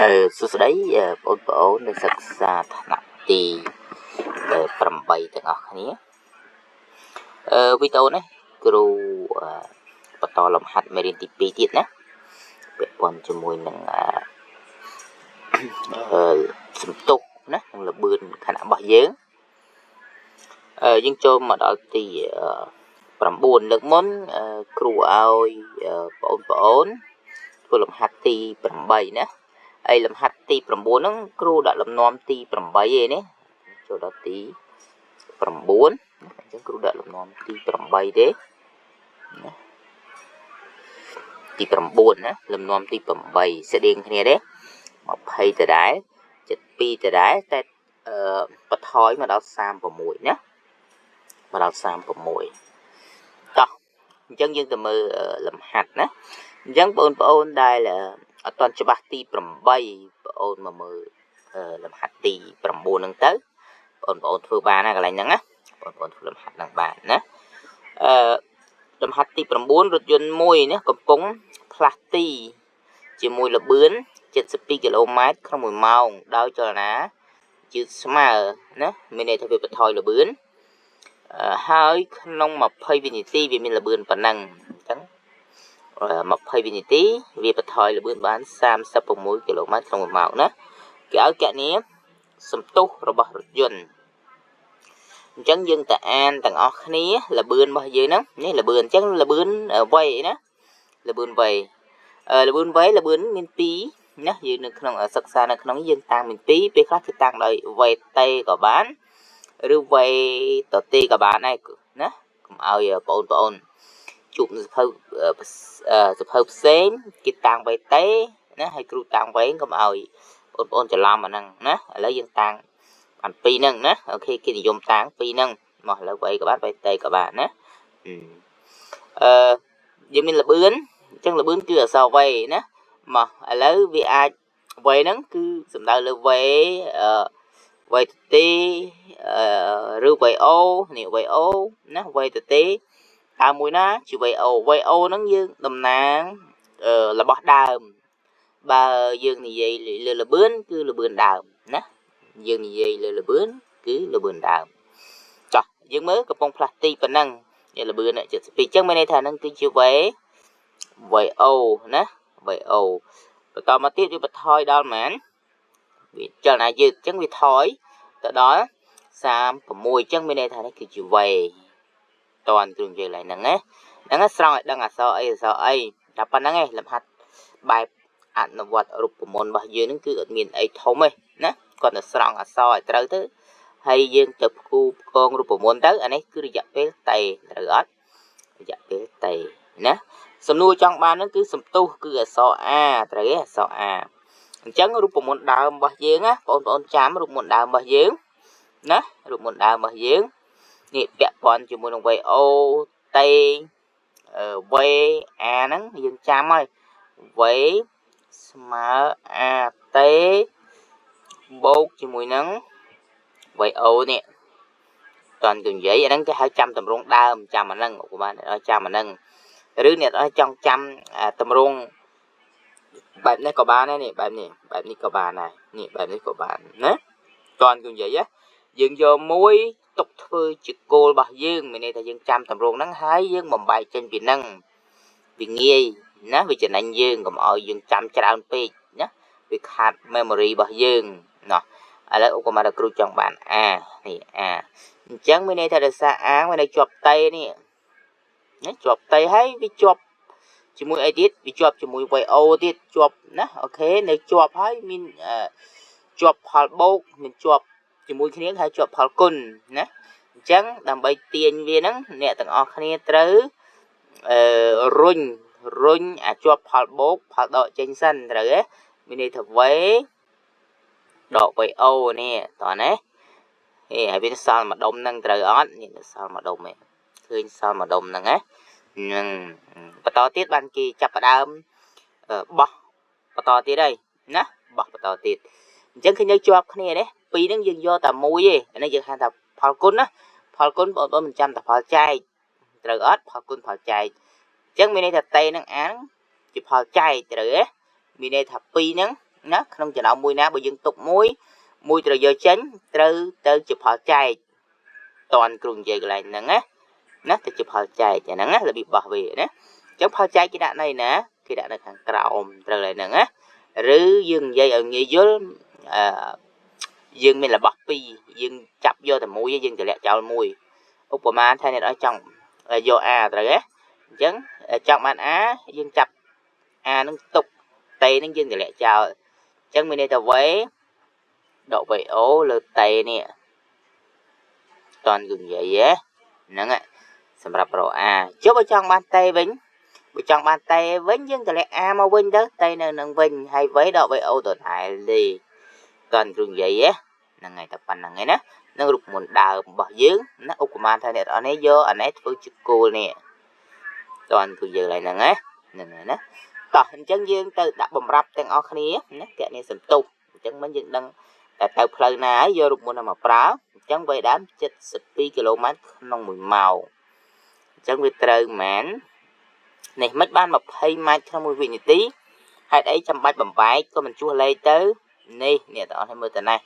សួស្តីបងប្អូនដែលសិក្សាថ្នាក់ទី8ទាំងអស់គ្នាវីដេអូនេះគ្រូបន្តលំហាត់មេរៀនទី2ទៀតណាពាក់ព័ន្ធជាមួយនឹងសន្ទុះណានិងល្បឿនខណៈរបស់យើងចូលមកដល់ទី9លើកមុនគ្រូឲ្យបងប្អូនធ្វើលំហាត់ទី8ណាហើយលំហាត់ទី9ហ្នឹងគ្រូដាក់លំនាំទី8ឯនេះចូលដល់ទី9អញ្ចឹងគ្រូដាក់លំនាំទី8ទេណាទី9ណាលំនាំទី8ស្តៀងគ្នាទេ20ដដែល72ដដែលតែបន្ថយមកដល់36ណាមកដល់36តោះអញ្ចឹងយើងទៅមើលលំហាត់ណាអញ្ចឹងបងប្អូនដែលអត់ទាន់ច្បាស់ទី8បងប្អូនមកមើលលំហាត់ទី9ហ្នឹងទៅបងប្អូនធ្វើបានណាកន្លែងហ្នឹងណាបងប្អូនធ្វើលំហាត់ហ្នឹងបានណាលំហាត់ទី9រថយន្តមួយណាកំពុងផ្លាស់ទីជាមួយល្បឿន72គីឡូម៉ែត្រក្នុង1ម៉ោងដោយចលនាយឺតស្មើណាមានន័យថាវាបន្ថយល្បឿនហើយក្នុង20វិនាទីវាមានល្បឿនប៉ុណ្ណឹងអញ្ចឹង20វិនាទីវាបន្ថយល្បឿនបាន36គីឡូម៉ែត្រក្នុង1ម៉ោងណាគេឲ្យគណនាសន្ទុះរបស់រថយន្តអញ្ចឹងយើងទៅអានទាំងអស់គ្នាល្បឿនរបស់យើងហ្នឹងនេះល្បឿនអញ្ចឹងល្បឿនវៃណាល្បឿនវៃល្បឿនវៃល្បឿនមាន2ណាយើងនៅក្នុងសិក្សានៅក្នុងយើងតាំងមាន2ពេលខ្លះគឺតាំងដោយវៃតេក៏បានឬវៃតទេក៏បានដែរណាកុំឲ្យបងប្អូនជួបសភៅផ្សេងគេតាំងវៃតេណាហើយគ្រូតាំងវៃកុំឲ្យបងប្អូនច្រឡំអាហ្នឹងណាឥឡូវយើងតាំងបាន2ហ្នឹងណាអូខេគេនិយមតាំង2ហ្នឹងមកឥឡូវវៃក៏បានវៃតេក៏បានណាយើងមានល្បឿនអញ្ចឹងល្បឿនគឺអក្សរវៃណាមកឥឡូវវាអាចវៃហ្នឹងគឺសំដៅលើវៃវៃតទេឬវៃអូនេះវៃអូណាវៃតទេដើមមួយណាជាវៃអូហ្នឹងយើងតំណាងរបស់ដើមបើយើងនិយាយលើល្បឿនគឺល្បឿនដើមណាយើងនិយាយលើល្បឿនគឺល្បឿនដើមចុះយើងមើលកំពុងផ្លាស់ទីប៉ុណ្ណឹងល្បឿន72អញ្ចឹងមានន័យថាហ្នឹងគឺជាវៃអូណាវៃអូបន្តមកទៀតវាបន្ថយដល់ប៉ុន្មានវាចលនាយឺតអញ្ចឹងវាថយទៅដល់36អញ្ចឹងមានន័យថានេះគឺជាវៃតន់គ្រូនិយាយឡើងហ្នឹងណាហ្នឹងស្រង់ឲ្យដឹងអក្សរអីតែប៉ុណ្្នឹងឯងលំហាត់បែបអនុវត្តរូបមន្តរបស់យើងហ្នឹងគឺអត់មានអីធំទេណាគាត់តែស្រង់អក្សរឲ្យត្រូវទៅហើយយើងទៅផ្គូផ្គងរូបមន្តទៅអានេះគឺរយៈពេលតេត្រូវអត់រយៈពេលតេណាសំណួរចង់បានហ្នឹងគឺសំទុះគឺអក្សរ A ត្រូវទេអក្សរ A អញ្ចឹងរូបមន្តដើមរបស់យើងណាបងប្អូនចាំរូបមន្តដើមរបស់យើងណារូបមន្តដើមរបស់យើងនេះពាក់ព័ន្ធជាមួយនឹងវៃអូតេវៃ A ហ្នឹងយើងចាំហើយវៃស្មើអាតេបូកជាមួយនឹងវៃអូនេះតើនិយាយអាហ្នឹងគេហៅចាំតម្រងដើមចាំអាហ្នឹងឧបមាឲ្យចាំអាហ្នឹងឬអ្នកឲ្យចង់ចាំតម្រងបែបនេះក៏បានដែរនេះបែបនេះក៏បានដែរនេះបែបនេះក៏បានណាតើនិយាយយើងយកមួយទុកធ្វើជាគោលរបស់យើងមានន័យថាយើងចាំតម្រងហ្នឹងហើយយើងបំបែកចេញពីហ្នឹងវាងាយណាវាចំណេញយើងកុំឲ្យយើងចាំច្រើនពេកណាវាខាត memory របស់យើងណោះឥឡូវឧបមាថាគ្រូចង់បាន A នេះ A អញ្ចឹងមានន័យថាដោយសារ A វានៅជាប់តេនេះណាជាប់តេហើយវាជាប់ជាមួយអីទៀតវាជាប់ជាមួយវៃអូទៀតជាប់ណាអូខេនៅជាប់ហើយមានជាប់ផលបូកមានជាប់ជាមួយគ្នាហើយជាប់ផលគុណណាអញ្ចឹងដើម្បីទាញវាហ្នឹងអ្នកទាំងអស់គ្នាត្រូវរុញជាប់ផលបូកផលដកចេញសិនត្រូវទេមានន័យថាវៃដកវៃអូនេះតោះណាហើយវាសល់មួយដុំហ្នឹងត្រូវអត់នេះសល់មួយដុំឯងឃើញសល់មួយដុំហ្នឹងណានឹងបន្តទៀតបានគេចាប់ផ្ដើមបោះបន្តទៀតហើយណាបោះបន្តទៀតអញ្ចឹងឃើញនៅជាប់គ្នាទេពីរហ្នឹងយើងយកតែមួយទេអានេះយើងហៅថាផលគុណណាផលគុណបងប្អូនមិនចាំតែផលចែកត្រូវអត់ផលគុណផលចែកអញ្ចឹងមានន័យថាតេនឹងអានជាផលចែកត្រូវទេមានន័យថា2ហ្នឹង ណាក្នុងចំណោមមួយណាបើយើងទុកមួយត្រូវយកចេញត្រូវទៅជាផលចែកតនគ្រូនិយាយកន្លែងហ្នឹងណាទៅជាផលចែកហ្នឹងណារបៀបបោះវាណាអញ្ចឹងផលចែកគេដាក់នៅណាគេដាក់នៅខាងក្រោមត្រូវហើយហ្នឹងណាឬយើងនិយាយឲ្យងាយយល់យើងមានរបស់ពីរយើងចាប់យកតែមួយយើងតម្លាក់ចោលមួយឧបមាថាអ្នកឲ្យចង់យក A ត្រូវទេអញ្ចឹងចង់បាន A យើងចាប់ A នឹងទុកតេនឹងយើងតម្លាក់ចោលអញ្ចឹងមានន័យថា V ដក VO លើតេនេះតន់គឺនិយាយហ្នឹងសម្រាប់រក A ចុះបើចង់បានតេវិញបើចង់បានតេវិញយើងតម្លាក់ A មកវិញទៅតេនៅនឹងវិញហើយ V ដក VO ទៅថែទេតន់គឺនិយាយហ្នឹងហើយតែប៉ុណ្្នឹងឯណានឹងរូបមន្តដើមរបស់យើងណាឧបមាថាអ្នកនរនេះយកអានេះធ្វើជាគោលនេះតន់គឺយើងឡើងហ្នឹងហើយណាតោះអញ្ចឹងយើងទៅដាក់បំរាប់ទាំងអស់គ្នាណាកណនីសន្ទុះអញ្ចឹងមិនយើងដឹងតែទៅផ្លូវណាហើយយករូបមន្តមកប្រើអញ្ចឹងវ័យដើម72គីឡូម៉ែត្រក្នុង1ម៉ោងអញ្ចឹងវាត្រូវមែននេះមិនបាន20ម៉ែត្រក្នុង1វិនាទីហេតុអីចាំបាច់បំបែកក៏មិនជួសលេខទៅនេះអ្នកទាំងអស់គ្នាមើលទៅណា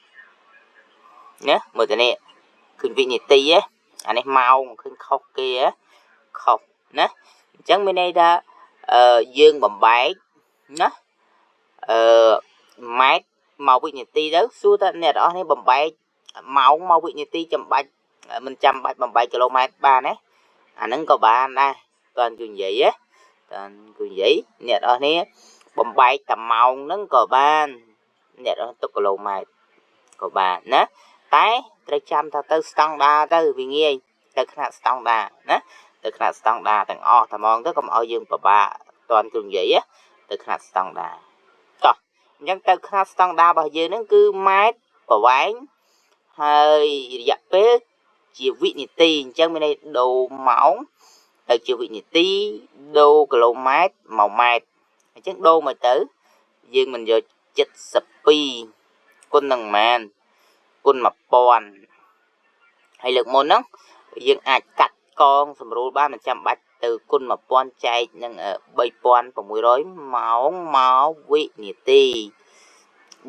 មើលទៅនេះឃើញវិនាទីអានេះម៉ោងឃើញខុសគេខុសណាអញ្ចឹងមានន័យថាយើងបំបែកណាម៉ែត្រមកវិនាទីទៅសួរថាអ្នកទាំងអស់នេះបំបែកម៉ោងមកវិនាទីមិនចាំបាច់បំបែកគីឡូម៉ែត្របានទេអាហ្នឹងក៏បានដែរតើគឺនិយាយតើគឺនិយាយអ្នកទាំងអស់នេះបំបែកតែម៉ោងហ្នឹងក៏បានអ្នកទាំងទុកគីឡូម៉ែត្រក៏បានណាតែត្រូវចាំថាទៅស្តង់ដារទៅវាងាយទៅខ្នាតស្តង់ដារណាទៅខ្នាតស្តង់ដារទាំងអស់តែហ្មងទៅកុំឲ្យយើងពិបាកតើគឺនិយាយទៅខ្នាតស្តង់ដារតោះអញ្ចឹងទៅខ្នាតស្តង់ដាររបស់យើងហ្នឹងគឺម៉ែត្រប្រវែងហើយរយៈពេលជាវិនាទីអញ្ចឹងមានន័យដូរម៉ោងទៅជាវិនាទីដូរគីឡូម៉ែត្រមកម៉ែត្រអញ្ចឹងដូរមកទៅយើងមិនយក72គុណនឹងប៉ុន្មានគុណ1000ហើយលើកមុនហ្នឹងយើងអាចកាត់កងសម្រួលបានមិនចាំបាច់ទៅគុណ1000ចែកនឹង3600ម៉ោងមកវិនាទី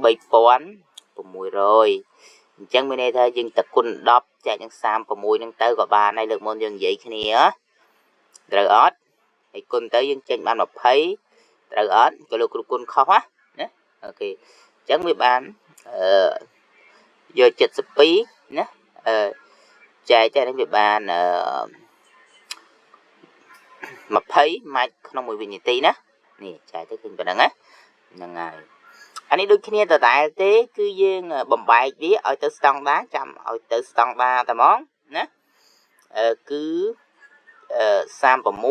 3600អញ្ចឹងមានន័យថាយើងទៅគុណ10ចែកនឹង36នឹងទៅក៏បានហើយលើកមុនយើងនិយាយគ្នាត្រូវអត់ហើយគុណទៅយើងចេញបាន20ត្រូវអត់ក៏លោកគ្រូគុណខុសណាអូខេអញ្ចឹងវាបានយក72ណាចែកទៅនេះវាបាន20ម៉ែត្រក្នុង1វិនាទីណានេះចែកទៅឃើញប៉ុណ្ណឹងណាហ្នឹងហើយអានេះដូចគ្នាដដែលទេគឺយើងបំបែកវាឲ្យទៅស្តង់ដារចាំឲ្យទៅស្តង់ដារតែហ្មងណាគឺ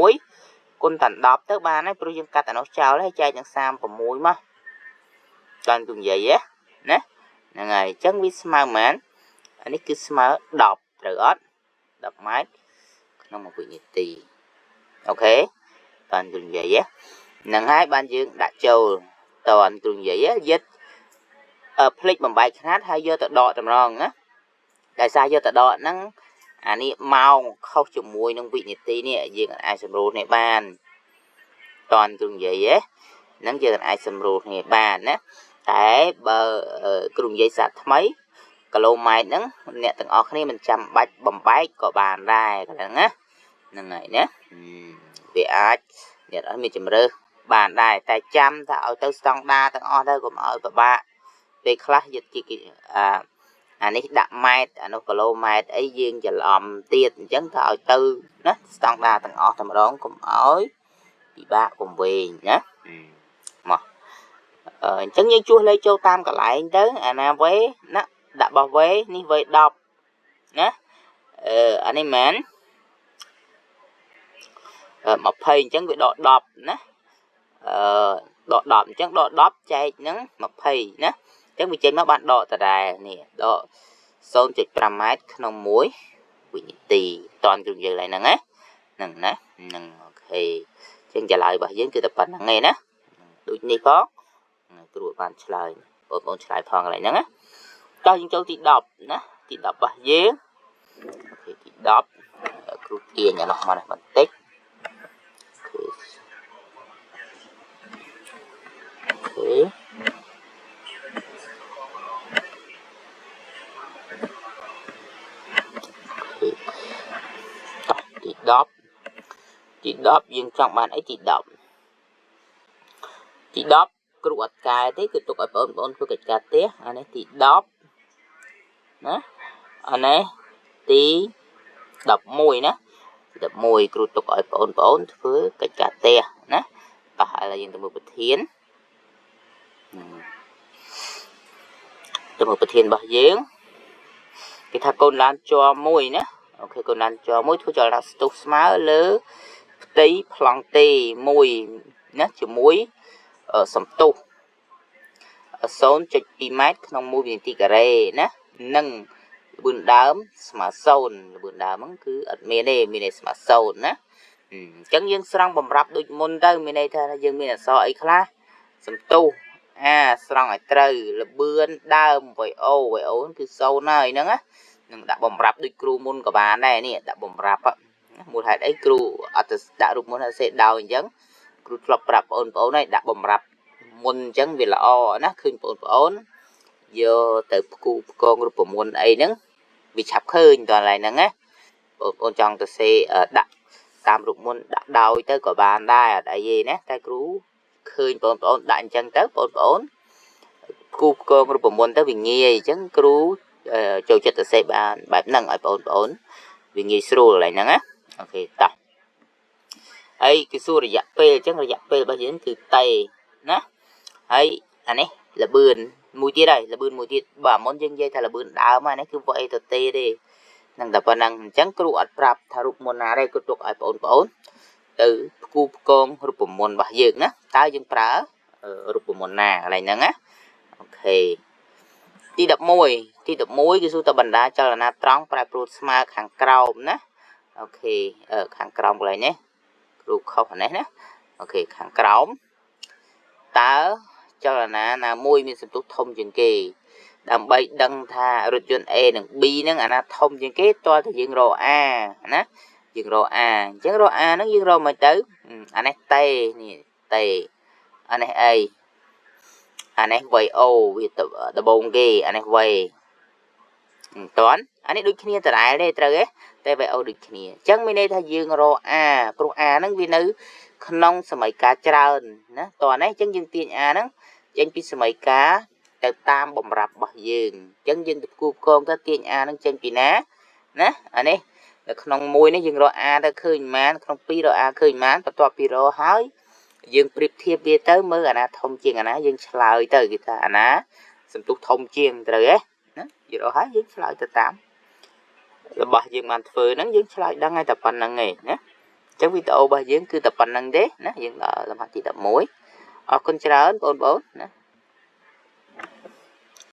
36គុណតា10ទៅបានហើយព្រោះយើងកាត់អានោះចោលហើយចែកនឹង36មកដល់គឺនិយាយណាហ្នឹងហើយអញ្ចឹងវាស្មើប៉ុន្មានអានេះគឺស្មើ10ត្រូវអត់10ម៉ែត្រក្នុង1វិនាទីអូខេតើគឺនិយាយហ្នឹងហើយបានយើងដាក់ចូលតើគឺនិយាយយិតផ្លេចបំបែកខ្នាតហើយយកទៅដកតម្រងណាដែលសារយកទៅដកហ្នឹងអានេះម៉ោងខុសជាមួយនឹងវិនាទីនេះយើងអាចសម្រួលនេះបានតើគឺនិយាយហ្នឹងយើងអាចសម្រួលគ្នាបានណាតែបើគ្រូនិយាយសាស្ត្រថ្មីគីឡូម៉ែត្រហ្នឹងអ្នកទាំងអស់គ្នាមិនចាំបាច់បំបែកក៏បានដែរហ្នឹងណាហ្នឹងហើយណាវាអាចអ្នកអត់មានជំរើសបានដែរតែចាំថាឲ្យទៅស្តង់ដារទាំងអស់ទៅកុំឲ្យពិបាកពេលខ្លះយឹកជាអានេះដាក់ម៉ែត្រអានោះគីឡូម៉ែត្រអីយើងច្រឡំទៀតអញ្ចឹងថាឲ្យទៅណាស្តង់ដារទាំងអស់តែម្ដងកុំឲ្យពិបាកកុំវែងណាមកអញ្ចឹងយើងជួសលេខចូលតាមកន្លែងទៅអាណាវេណាដាក់បោះវេនេះវេ10ណាអានេះមែន20អញ្ចឹងវាដក10ណាដក10អញ្ចឹងដក10ចែកនឹង20ណាអញ្ចឹងវាចេញមកបានដកដដែលនេះដក 0.5 ម៉ែត្រក្នុង1វិនាទីតន់គឺយើងឡើងហ្នឹងណាហ្នឹងណាហ្នឹងអូខេអញ្ចឹងចម្លើយរបស់យើងគឺតែប៉ុណ្្នឹងឯណាដូចនេះផងគ្រូបានឆ្លើយបងប្អូនឆ្លើយផងកន្លែងហ្នឹងណាតោះយើងចូលទី10ណាទី10របស់យើងអូខេទី10គ្រូទាញអានោះមកបន្តិចអូខេ ទី10យើងចង់បានអីទី10គ្រូអត់កែទេគឺទុកឲ្យបងប្អូនធ្វើកិច្ចការផ្ទះអានេះទី10ណាអានេះទី11ណាទី11គ្រូទុកឲ្យបងប្អូនធ្វើកិច្ចការផ្ទះណាតោះឥឡូវយើងទៅមើលប្រធានរបស់យើងគេថាកូនឡានជ័រមួយណាអូខេកូនឡានជ័រមួយធ្វើចលនាស្ទុះស្មើលើផ្ទៃប្លង់ទេមួយណាជាមួយសំទុះ 0.2 ម៉ែត្រក្នុង1វិនាទីការ៉េណានិងល្បឿនដើមស្មើ0ល្បឿនដើមហ្នឹងគឺអត់មានទេមានតែស្មើ0ណាអញ្ចឹងយើងស្រង់បំរាប់ដូចមុនទៅមានន័យថាយើងមានអក្សរអីខ្លះសំទុះស្រង់ឲ្យត្រូវល្បឿនដើម VO គឺ0ហើយហ្នឹងណានឹងដាក់បំរាប់ដូចគ្រូមុនក៏បានដែរនេះដាក់បំរាប់មូលហេតុអីគ្រូអត់ទៅដាក់រូបមុនឲ្យសេដោយអញ្ចឹងគ្រូធ្លាប់ប្រាប់បងប្អូនឲ្យដាក់បំរាប់មុនអញ្ចឹងវាល្អណាឃើញបងប្អូនយកទៅផ្គូផ្គងរូបមន្តអីហ្នឹងវាឆាប់ឃើញតើឡើយហ្នឹងណាបងប្អូនចង់ទៅសេដាក់តាមរូបមន្តដាក់ដោយទៅក៏បានដែរអត់អីទេណាតែគ្រូឃើញបងប្អូនដាក់អញ្ចឹងទៅបងប្អូនផ្គូផ្គងរូបមន្តទៅវាងាយអញ្ចឹងគ្រូចូលចិត្តទៅសេបានបែបហ្នឹងឲ្យបងប្អូនវាងាយស្រួលឡើយហ្នឹងណាអូខេតោះហើយគឺសួររយៈពេលអញ្ចឹងរយៈពេលរបស់យើងគឺតេណាហើយអានេះលបឿនមួយទៀតហើយលបឿនមួយទៀតបើមុនយើងនិយាយថាលបឿនដើមអានេះគឺវ៉ៃទៅទេនឹងតែប៉ុណ្ណឹងអញ្ចឹងគ្រូអត់ប្រាប់ថារូបមន្តណាទេគឺទុកឲ្យបងប្អូនទៅផ្គូផ្គងរូបមន្តរបស់យើងណាតើយើងប្រើរូបមន្តណាកន្លែងហ្នឹងណាអូខេទី11គឺសួរតបណ្ដាចលនាត្រង់ប្រែប្រួលស្មើខាងក្រោមណាអូខេខាងក្រោមកន្លែងនេះគ្រូខុសនេះណាអូខេខាងក្រោមតើចលនាណាមួយមានសន្ទុះធំជាងគេដើម្បីដឹងថារថយន្ត A និង B ហ្នឹងអាណាធំជាងគេតើតែយើងរក A ណាយើងរក A អញ្ចឹងរក A ហ្នឹងយើងរកមិនទៅអានេះតេនេះតេអានេះអីអានេះ VO វាដបងគេអានេះ V មិនតាន់អានេះដូចគ្នាដដែលទេត្រូវទេតែ VO ដូចគ្នាអញ្ចឹងមានន័យថាយើងរក A ព្រោះ A ហ្នឹងវានៅក្នុងសម័យកាលច្រើនណាតោះនេះអញ្ចឹងយើងទាញ A ហ្នឹងចេញពីសម័យកាលទៅតាមបំរាប់របស់យើងអញ្ចឹងយើងទៅផ្គូផ្គងទៅទាញ A ហ្នឹងចេញពីណាណាអានេះនៅក្នុង1នេះយើងរក A ទៅឃើញប៉ុន្មានក្នុង2រក A ឃើញប៉ុន្មានបន្ទាប់ពីរកហើយយើងប្រៀបធៀបវាទៅមើលអាណាធំជាងអាណាយើងឆ្លើយទៅគេថាអាណាសន្ទុះធំជាងត្រូវទេណាយើងរកហើយយើងឆ្លើយទៅតាមរបស់យើងបានធ្វើហ្នឹងយើងឆ្លើយដឹងហើយតែប៉ុណ្្នឹងឯងណាអញ្ចឹងវីដេអូរបស់យើងគឺតែប៉ុណ្្នឹងទេណាយើងដល់លំហាត់ទី11អរគុណច្រើនបងប្អូនណា